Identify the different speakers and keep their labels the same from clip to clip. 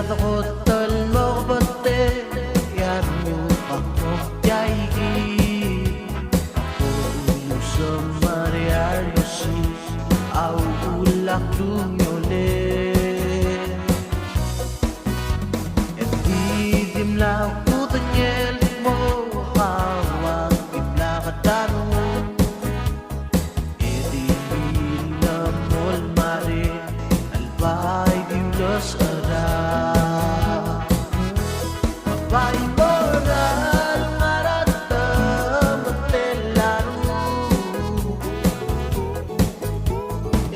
Speaker 1: Yadrotel morbate Yadmu akno yaigi Ulu semarial yosu Au ulak dunyole Edidim lau kutanyel mo Hawag ibla katano Edidim na mol mare Albay diulas Vai moral maratam telaru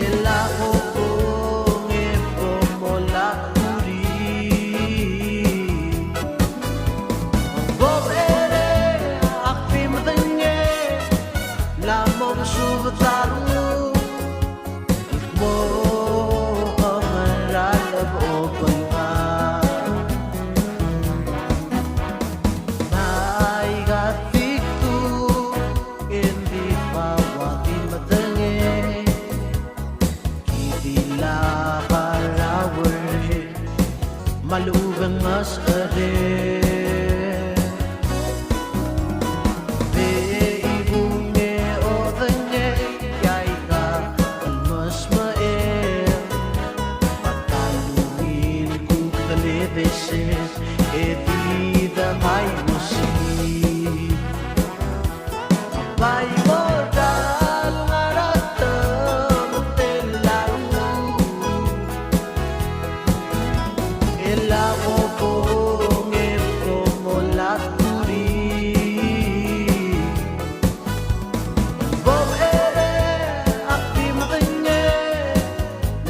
Speaker 1: Ela hopong e pomolakuri Bobere akpim tenge Lamong subataru Mo amaralab open Malubang mas ade Be ibunge o tanye Yay ka almas maer Patalungin kuk talibeses Edi damay musi Abay mo dal ngaratam telaru Ela hopong e pomolakuri Bob ere akpim tanye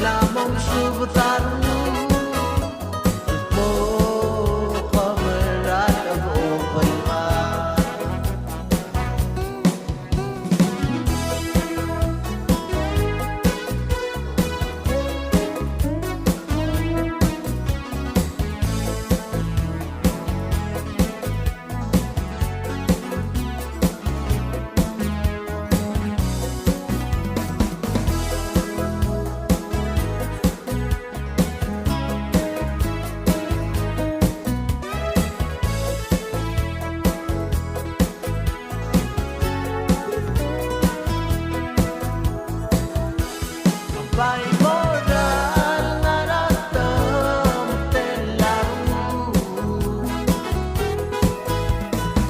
Speaker 1: Lamong subataru Mo kamerat ang open Vai moral ngaratam telaru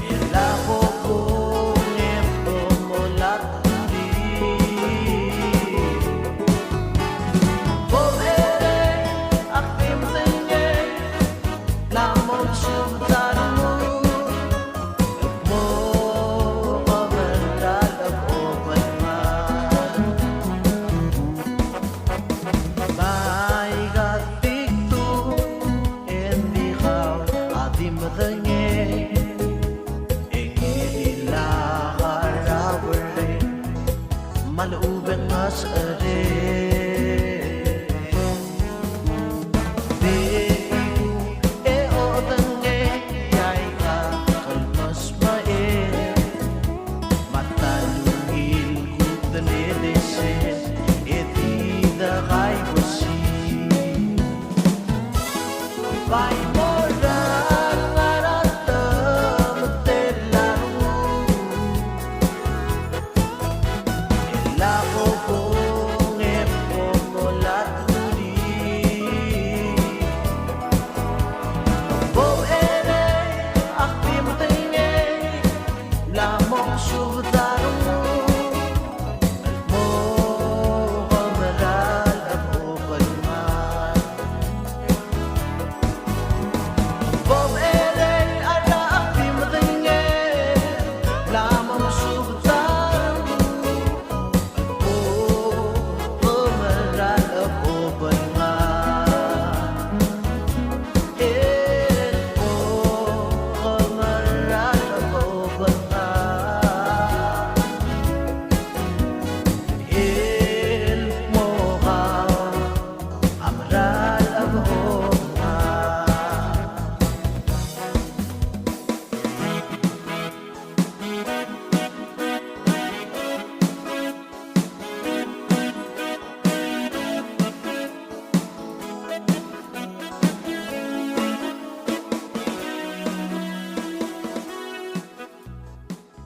Speaker 1: Ela hopong e pomolakuri Bobere akpim tanye Lamong subataru Mo kamerat ang open Malubang mas ade Beibu e o tange Yay ka kalmas maer Matalungin kuk talibeses Edi da kay busi Vai moral ngaratam telaru Ela hopong